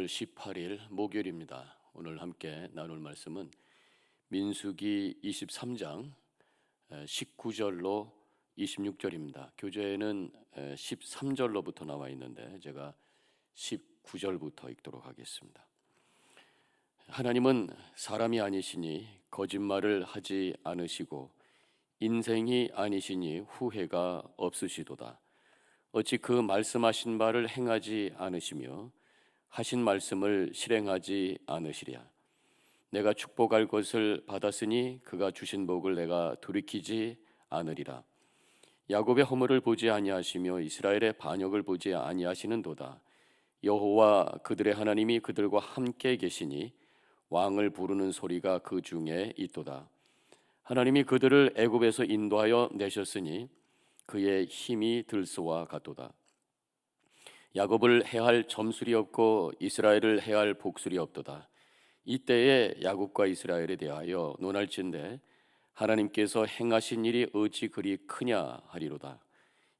5월 18일 목요일입니다. 오늘 함께 나눌 말씀은 민수기 23장 19절로 26절입니다. 교재에는 13절로부터 나와 있는데 제가 19절부터 읽도록 하겠습니다. 하나님은 사람이 아니시니 거짓말을 하지 않으시고 인생이 아니시니 후회가 없으시도다. 어찌 그 말씀하신 바를 행하지 않으시며 하신 말씀을 실행하지 않으시랴. 내가 축복할 것을 받았으니 그가 주신 복을 내가 돌이키지 않으리라. 야곱의 허물을 보지 아니하시며 이스라엘의 반역을 보지 아니하시는도다. 여호와 그들의 하나님이 그들과 함께 계시니 왕을 부르는 소리가 그 중에 있도다. 하나님이 그들을 애굽에서 인도하여 내셨으니 그의 힘이 들소와 같도다. 야곱을 해할 점술이 없고 이스라엘을 해할 복술이 없도다. 이때에 야곱과 이스라엘에 대하여 논할진대 하나님께서 행하신 일이 어찌 그리 크냐 하리로다.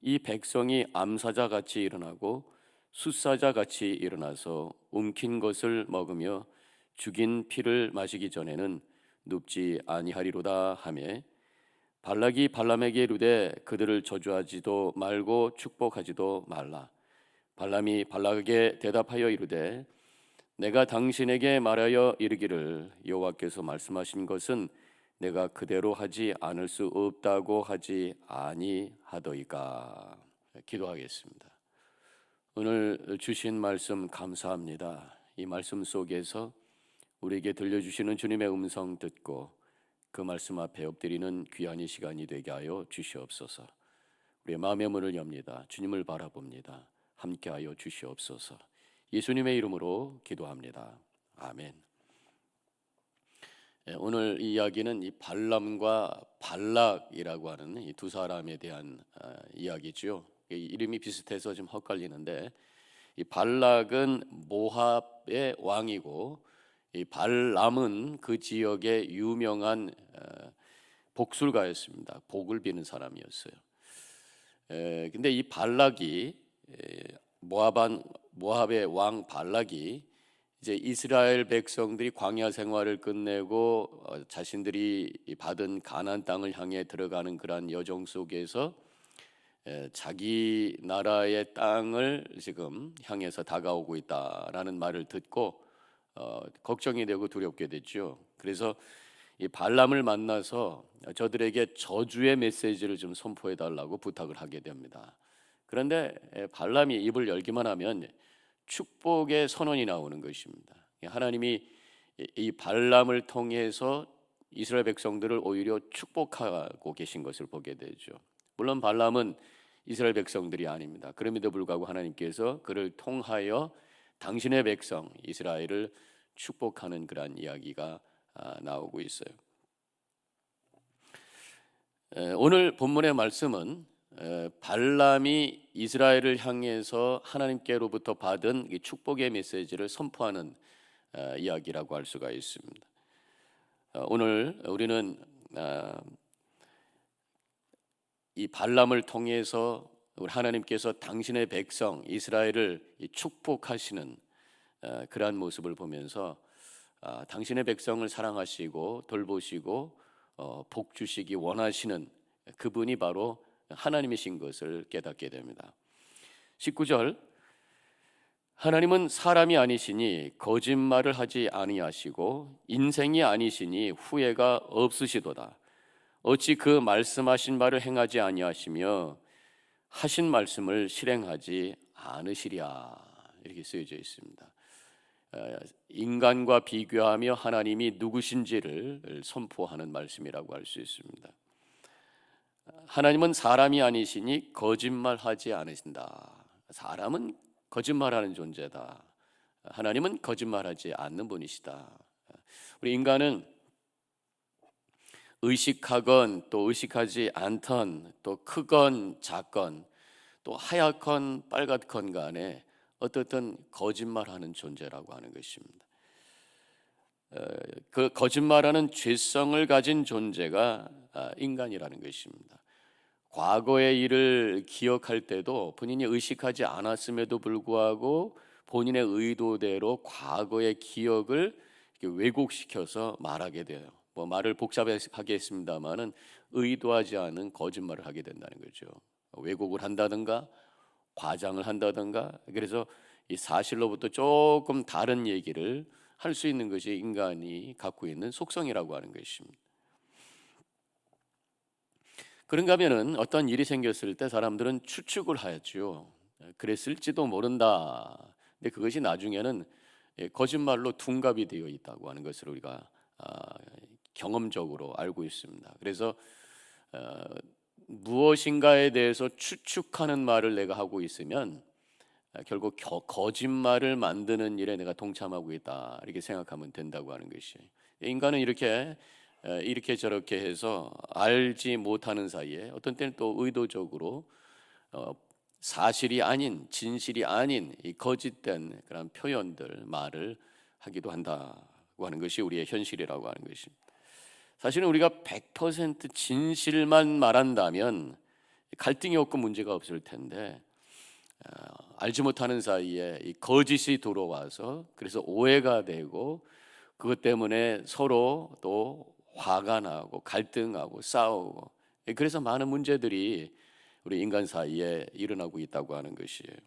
이 백성이 암사자같이 일어나고 숫사자같이 일어나서 움킨 것을 먹으며 죽인 피를 마시기 전에는 눕지 아니하리로다 하매 발락이 발람에게 이르되 그들을 저주하지도 말고 축복하지도 말라. 발람이 발락에게 대답하여 이르되 내가 당신에게 말하여 이르기를 여호와께서 말씀하신 것은 내가 그대로 하지 않을 수 없다고 하지 아니하더이까. 기도하겠습니다. 오늘 주신 말씀 감사합니다. 이 말씀 속에서 우리에게 들려주시는 주님의 음성 듣고 그 말씀 앞에 엎드리는 귀한 이 시간이 되게 하여 주시옵소서. 우리의 마음의 문을 엽니다. 주님을 바라봅니다. 함께하여 주시옵소서. 예수님의 이름으로 기도합니다. 아멘. 오늘 이 이야기는 이 발람과 발락이라고 하는 이 두 사람에 대한 이야기죠. 이름이 비슷해서 좀 헛갈리는데 이 발락은 모압의 왕이고 이 발람은 그 지역의 유명한 복술가였습니다. 복을 비는 사람이었어요. 근데 이 발락이 모압의 왕 발락이 이제 이스라엘 백성들이 광야 생활을 끝내고 자신들이 받은 가나안 땅을 향해 들어가는 그러한 여정 속에서 자기 나라의 땅을 지금 향해서 다가오고 있다라는 말을 듣고 걱정이 되고 두렵게 됐죠. 그래서 이 발람을 만나서 저들에게 저주의 메시지를 좀 선포해 달라고 부탁을 하게 됩니다. 그런데 발람이 입을 열기만 하면 축복의 선언이 나오는 것입니다. 하나님이 이 발람을 통해서 이스라엘 백성들을 오히려 축복하고 계신 것을 보게 되죠. 물론 발람은 이스라엘 백성들이 아닙니다. 그럼에도 불구하고 하나님께서 그를 통하여 당신의 백성 이스라엘을 축복하는 그러한 이야기가 나오고 있어요. 오늘 본문의 말씀은 발람이 이스라엘을 향해서 하나님께로부터 받은 이 축복의 메시지를 선포하는 이야기라고 할 수가 있습니다. 오늘 우리는 이 발람을 통해서 우리 하나님께서 당신의 백성 이스라엘을 축복하시는 그러한 모습을 보면서 당신의 백성을 사랑하시고 돌보시고 복 주시기 원하시는 그분이 바로 하나님이신 것을 깨닫게 됩니다. 19절 하나님은 사람이 아니시니 거짓말을 하지 아니하시고 인생이 아니시니 후회가 없으시도다. 어찌 그 말씀하신 바를 행하지 아니하시며 하신 말씀을 실행하지 않으시랴. 이렇게 쓰여져 있습니다. 인간과 비교하며 하나님이 누구신지를 선포하는 말씀이라고 할 수 있습니다. 하나님은 사람이 아니시니 거짓말하지 않으신다. 사람은 거짓말하는 존재다. 하나님은 거짓말하지 않는 분이시다. 우리 인간은 의식하건 또 의식하지 않던 또 크건 작건 또 하얗건 빨갛건 간에 어떻든 거짓말하는 존재라고 하는 것입니다. 그 거짓말하는 죄성을 가진 존재가 인간이라는 것입니다. 과거의 일을 기억할 때도 본인이 의식하지 않았음에도 불구하고 본인의 의도대로 과거의 기억을 이렇게 왜곡시켜서 말하게 돼요. 뭐 말을 복잡하게 했습니다만은 의도하지 않은 거짓말을 하게 된다는 거죠. 왜곡을 한다든가 과장을 한다든가, 그래서 이 사실로부터 조금 다른 얘기를 할 수 있는 것이 인간이 갖고 있는 속성이라고 하는 것입니다. 그런가 하면은 어떤 일이 생겼을 때 사람들은 추측을 하였죠. 그랬을지도 모른다. 근데 그것이 나중에는 거짓말로 둔갑이 되어 있다고 하는 것을 우리가 경험적으로 알고 있습니다. 그래서 무엇인가에 대해서 추측하는 말을 내가 하고 있으면 결국 거짓말을 만드는 일에 내가 동참하고 있다, 이렇게 생각하면 된다고 하는 것이, 인간은 이렇게 저렇게 해서 알지 못하는 사이에 어떤 때는 또 의도적으로 사실이 아닌, 진실이 아닌 이 거짓된 그런 표현들, 말을 하기도 한다고 하는 것이 우리의 현실이라고 하는 것입니다. 사실은 우리가 100% 진실만 말한다면 갈등이 없고 문제가 없을 텐데, 알지 못하는 사이에 이 거짓이 들어와서 그래서 오해가 되고, 그것 때문에 서로 또 화가 나고 갈등하고 싸우고, 그래서 많은 문제들이 우리 인간 사이에 일어나고 있다고 하는 것이에요.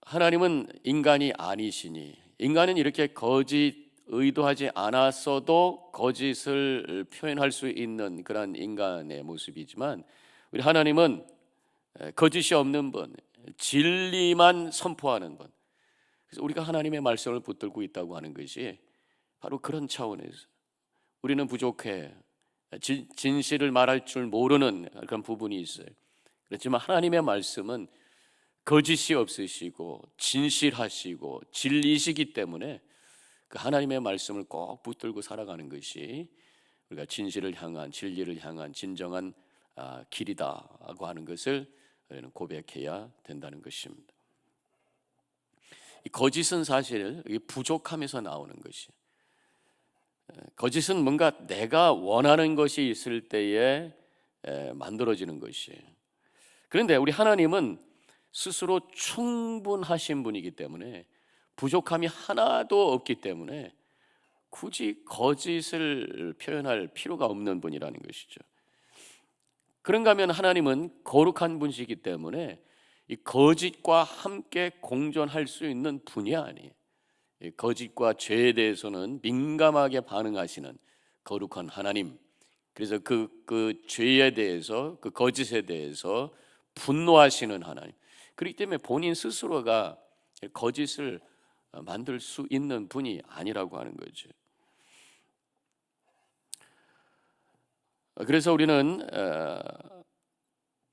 하나님은 인간이 아니시니, 인간은 이렇게 거짓 의도하지 않았어도 거짓을 표현할 수 있는 그런 인간의 모습이지만, 우리 하나님은 거짓이 없는 분, 진리만 선포하는 분. 그래서 우리가 하나님의 말씀을 붙들고 있다고 하는 것이 바로 그런 차원에서, 우리는 부족해, 진실을 말할 줄 모르는 그런 부분이 있어요. 그렇지만 하나님의 말씀은 거짓이 없으시고 진실하시고 진리시기 때문에 그 하나님의 말씀을 꼭 붙들고 살아가는 것이 우리가 진실을 향한, 진리를 향한 진정한 길이다라고 하는 것을 우리는 고백해야 된다는 것입니다. 이 거짓은 사실 부족함에서 나오는 것이, 거짓은 뭔가 내가 원하는 것이 있을 때에 만들어지는 것이에요. 그런데 우리 하나님은 스스로 충분하신 분이기 때문에, 부족함이 하나도 없기 때문에 굳이 거짓을 표현할 필요가 없는 분이라는 것이죠. 그런가 하면 하나님은 거룩한 분이시기 때문에 이 거짓과 함께 공존할 수 있는 분이 아니에요. 이 거짓과 죄에 대해서는 민감하게 반응하시는 거룩한 하나님, 그래서 그 죄에 대해서, 그 거짓에 대해서 분노하시는 하나님, 그렇기 때문에 본인 스스로가 거짓을 만들 수 있는 분이 아니라고 하는 거죠. 그래서 우리는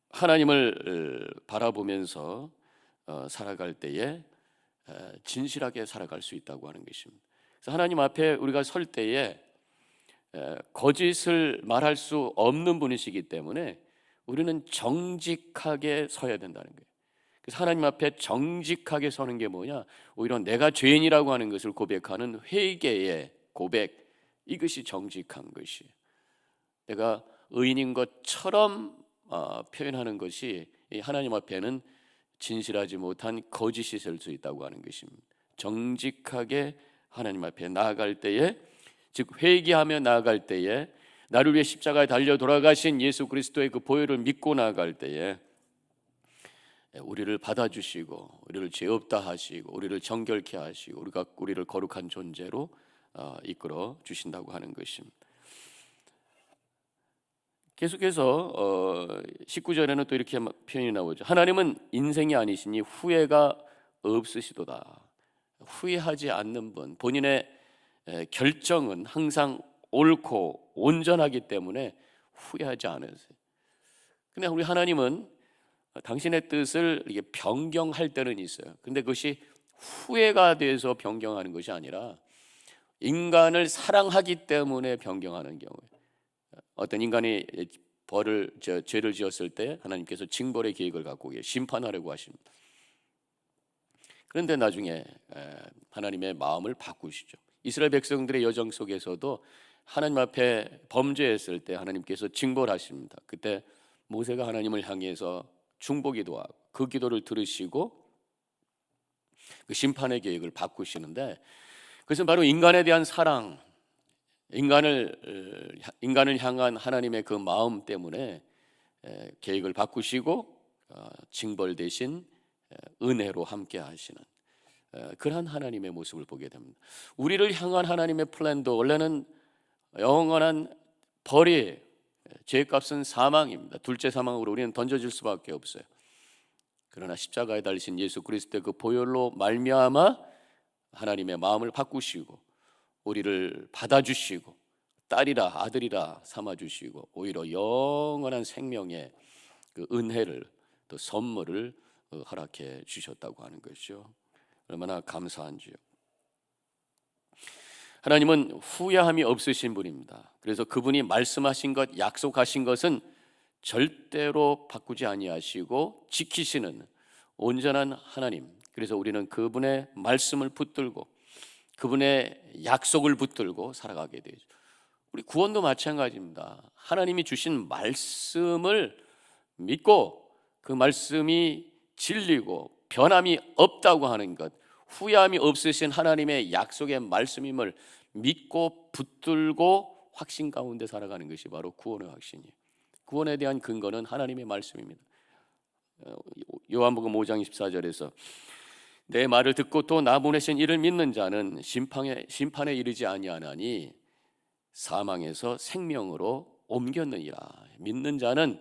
하나님을 바라보면서 살아갈 때에 진실하게 살아갈 수 있다고 하는 것입니다. 그래서 하나님 앞에 우리가 설 때에 거짓을 말할 수 없는 분이시기 때문에 우리는 정직하게 서야 된다는 거예요. 그래서 하나님 앞에 정직하게 서는 게 뭐냐? 오히려 내가 죄인이라고 하는 것을 고백하는 회개의 고백, 이것이 정직한 것이에요. 내가 의인인 것처럼 표현하는 것이 하나님 앞에는 진실하지 못한 거짓이 될 수 있다고 하는 것입니다. 정직하게 하나님 앞에 나아갈 때에, 즉 회개하며 나아갈 때에, 나를 위해 십자가에 달려 돌아가신 예수 그리스도의 그 보혈을 믿고 나아갈 때에 우리를 받아주시고, 우리를 죄 없다 하시고, 우리를 정결케 하시고, 우리를 거룩한 존재로 이끌어 주신다고 하는 것입니다. 계속해서 19절에는 또 이렇게 표현이 나오죠. 하나님은 인생이 아니시니 후회가 없으시도다. 후회하지 않는 분, 본인의 결정은 항상 옳고 온전하기 때문에 후회하지 않으세요. 근데 우리 하나님은 당신의 뜻을 이게 변경할 때는 있어요. 근데 그것이 후회가 돼서 변경하는 것이 아니라 인간을 사랑하기 때문에 변경하는 경우에, 어떤 인간이 죄를 지었을 때 하나님께서 징벌의 계획을 갖고 심판하려고 하십니다. 그런데 나중에 하나님의 마음을 바꾸시죠. 이스라엘 백성들의 여정 속에서도 하나님 앞에 범죄했을 때 하나님께서 징벌하십니다. 그때 모세가 하나님을 향해서 중보기도 하고 그 기도를 들으시고 그 심판의 계획을 바꾸시는데, 그것은 바로 인간에 대한 사랑, 인간을 향한 하나님의 그 마음 때문에 계획을 바꾸시고 징벌 대신 은혜로 함께 하시는 그러한 하나님의 모습을 보게 됩니다. 우리를 향한 하나님의 플랜도 원래는 영원한 벌이, 죄값은 사망입니다. 둘째 사망으로 우리는 던져질 수밖에 없어요. 그러나 십자가에 달리신 예수 그리스도의 그 보혈로 말미암아 하나님의 마음을 바꾸시고 우리를 받아주시고 딸이라 아들이라 삼아주시고 오히려 영원한 생명의 그 은혜를, 또 선물을 허락해 주셨다고 하는 것이죠. 얼마나 감사한지요. 하나님은 후회함이 없으신 분입니다. 그래서 그분이 말씀하신 것, 약속하신 것은 절대로 바꾸지 아니하시고 지키시는 온전한 하나님. 그래서 우리는 그분의 말씀을 붙들고 그분의 약속을 붙들고 살아가게 되죠. 우리 구원도 마찬가지입니다. 하나님이 주신 말씀을 믿고 그 말씀이 진리고 변함이 없다고 하는 것, 후회함이 없으신 하나님의 약속의 말씀임을 믿고 붙들고 확신 가운데 살아가는 것이 바로 구원의 확신이에요. 구원에 대한 근거는 하나님의 말씀입니다. 요한복음 5장 24절에서 내 말을 듣고 또 나 보내신 이를 믿는 자는 심판에 이르지 아니하나니 사망에서 생명으로 옮겼느니라. 믿는 자는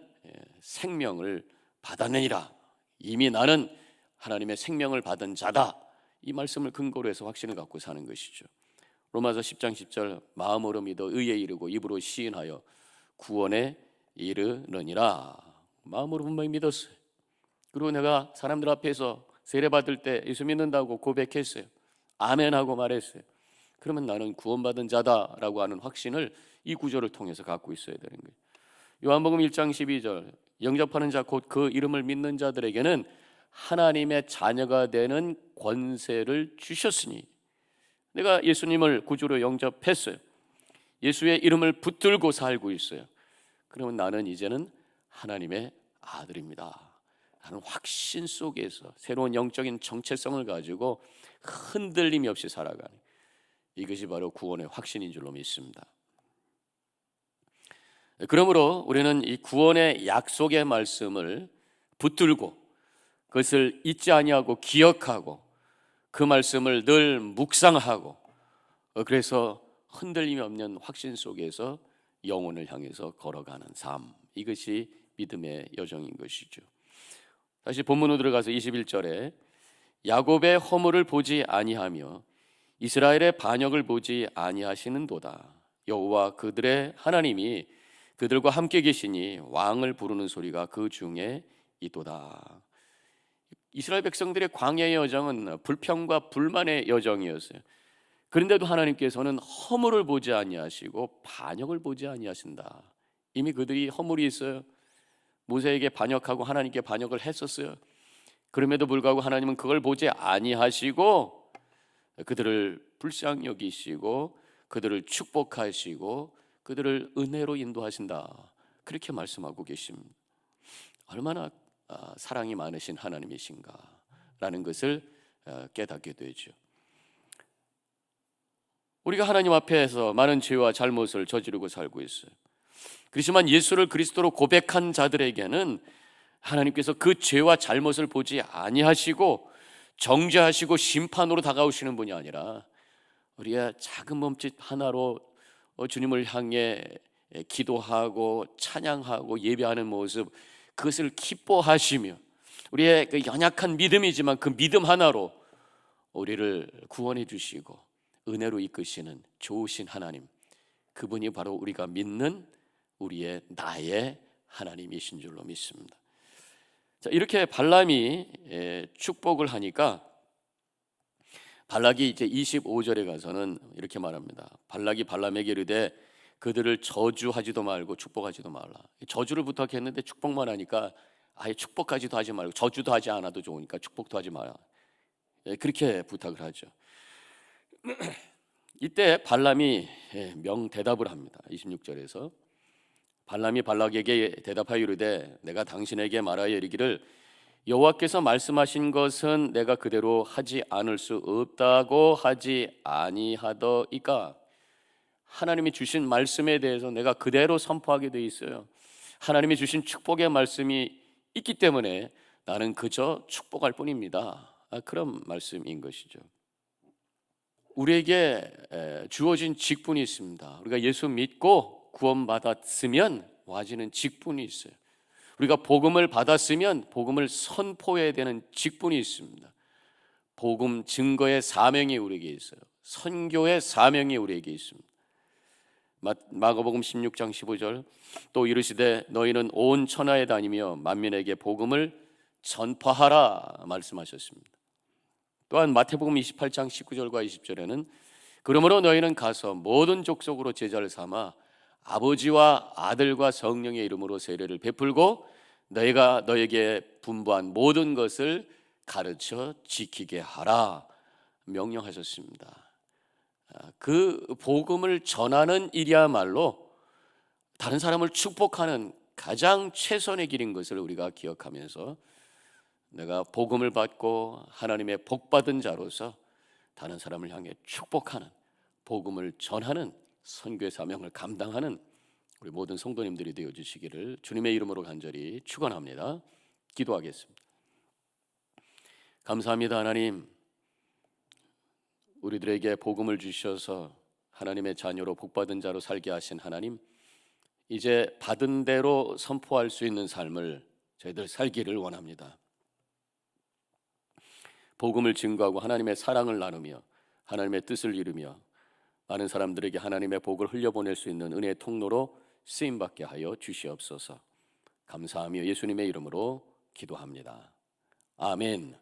생명을 받았느니라. 이미 나는 하나님의 생명을 받은 자다. 이 말씀을 근거로 해서 확신을 갖고 사는 것이죠. 로마서 10장 10절 마음으로 믿어 의에 이르고 입으로 시인하여 구원에 이르느니라. 마음으로 분명히 믿었어요. 그리고 내가 사람들 앞에서 세례받을 때 예수 믿는다고 고백했어요. 아멘하고 말했어요. 그러면 나는 구원받은 자다라고 하는 확신을 이 구절을 통해서 갖고 있어야 되는 거예요. 요한복음 1장 12절 영접하는 자 곧 그 이름을 믿는 자들에게는 하나님의 자녀가 되는 권세를 주셨으니, 내가 예수님을 구주로 영접했어요. 예수의 이름을 붙들고 살고 있어요. 그러면 나는 이제는 하나님의 아들입니다. 하는 확신 속에서 새로운 영적인 정체성을 가지고 흔들림이 없이 살아가는, 이것이 바로 구원의 확신인 줄로 믿습니다. 그러므로 우리는 이 구원의 약속의 말씀을 붙들고 그것을 잊지 아니하고 기억하고 그 말씀을 늘 묵상하고, 그래서 흔들림이 없는 확신 속에서 영혼을 향해서 걸어가는 삶, 이것이 믿음의 여정인 것이죠. 다시 본문으로 들어가서 21절에 야곱의 허물을 보지 아니하며 이스라엘의 반역을 보지 아니하시는도다. 여호와 그들의 하나님이 그들과 함께 계시니 왕을 부르는 소리가 그 중에 있도다. 이스라엘 백성들의 광야의 여정은 불평과 불만의 여정이었어요. 그런데도 하나님께서는 허물을 보지 아니하시고 반역을 보지 아니하신다. 이미 그들이 허물이 있어요. 모세에게 반역하고 하나님께 반역을 했었어요. 그럼에도 불구하고 하나님은 그걸 보지 아니하시고 그들을 불쌍히 여기시고 그들을 축복하시고 그들을 은혜로 인도하신다. 그렇게 말씀하고 계십니다. 얼마나 사랑이 많으신 하나님이신가라는 것을 깨닫게 되죠. 우리가 하나님 앞에서 많은 죄와 잘못을 저지르고 살고 있어요. 그렇지만 예수를 그리스도로 고백한 자들에게는 하나님께서 그 죄와 잘못을 보지 아니하시고 정죄하시고 심판으로 다가오시는 분이 아니라 우리의 작은 몸짓 하나로 주님을 향해 기도하고 찬양하고 예배하는 모습, 그것을 기뻐하시며 우리의 그 연약한 믿음이지만 그 믿음 하나로 우리를 구원해 주시고 은혜로 이끄시는 좋으신 하나님, 그분이 바로 우리가 믿는 우리의 나의 하나님이신 줄로 믿습니다. 자, 이렇게 발람이 축복을 하니까 발락이 이제 25절에 가서는 이렇게 말합니다. 발락이 발람에게 이르되 그들을 저주하지도 말고 축복하지도 말라. 저주를 부탁했는데 축복만 하니까 아예 축복까지도 하지 말고 저주도 하지 않아도 좋으니까 축복도 하지 마라. 그렇게 부탁을 하죠. 이때 발람이 명대답을 합니다. 26절에서 발람이 발락에게 대답하여 이르되 내가 당신에게 말하여 이르기를 여호와께서 말씀하신 것은 내가 그대로 하지 않을 수 없다고 하지 아니하더이까. 하나님이 주신 말씀에 대해서 내가 그대로 선포하게 돼 있어요. 하나님이 주신 축복의 말씀이 있기 때문에 나는 그저 축복할 뿐입니다. 그런 말씀인 것이죠. 우리에게 주어진 직분이 있습니다. 우리가 예수 믿고 구원받았으면 와지는 직분이 있어요. 우리가 복음을 받았으면 복음을 선포해야 되는 직분이 있습니다. 복음 증거의 사명이 우리에게 있어요. 선교의 사명이 우리에게 있습니다. 마가복음 16장 15절 또 이르시되 너희는 온 천하에 다니며 만민에게 복음을 전파하라 말씀하셨습니다. 또한 마태복음 28장 19절과 20절에는 그러므로 너희는 가서 모든 족속으로 제자를 삼아 아버지와 아들과 성령의 이름으로 세례를 베풀고 너희가 너에게 분부한 모든 것을 가르쳐 지키게 하라 명령하셨습니다. 그 복음을 전하는 일이야말로 다른 사람을 축복하는 가장 최선의 길인 것을 우리가 기억하면서 내가 복음을 받고 하나님의 복받은 자로서 다른 사람을 향해 축복하는, 복음을 전하는 선교의 사명을 감당하는 우리 모든 성도님들이 되어주시기를 주님의 이름으로 간절히 축원합니다. 기도하겠습니다. 감사합니다. 하나님, 우리들에게 복음을 주셔서 하나님의 자녀로 복받은 자로 살게 하신 하나님, 이제 받은 대로 선포할 수 있는 삶을 저희들 살기를 원합니다. 복음을 증거하고 하나님의 사랑을 나누며 하나님의 뜻을 이루며 많은 사람들에게 하나님의 복을 흘려보낼 수 있는 은혜의 통로로 쓰임받게 하여 주시옵소서. 감사하며 예수님의 이름으로 기도합니다. 아멘.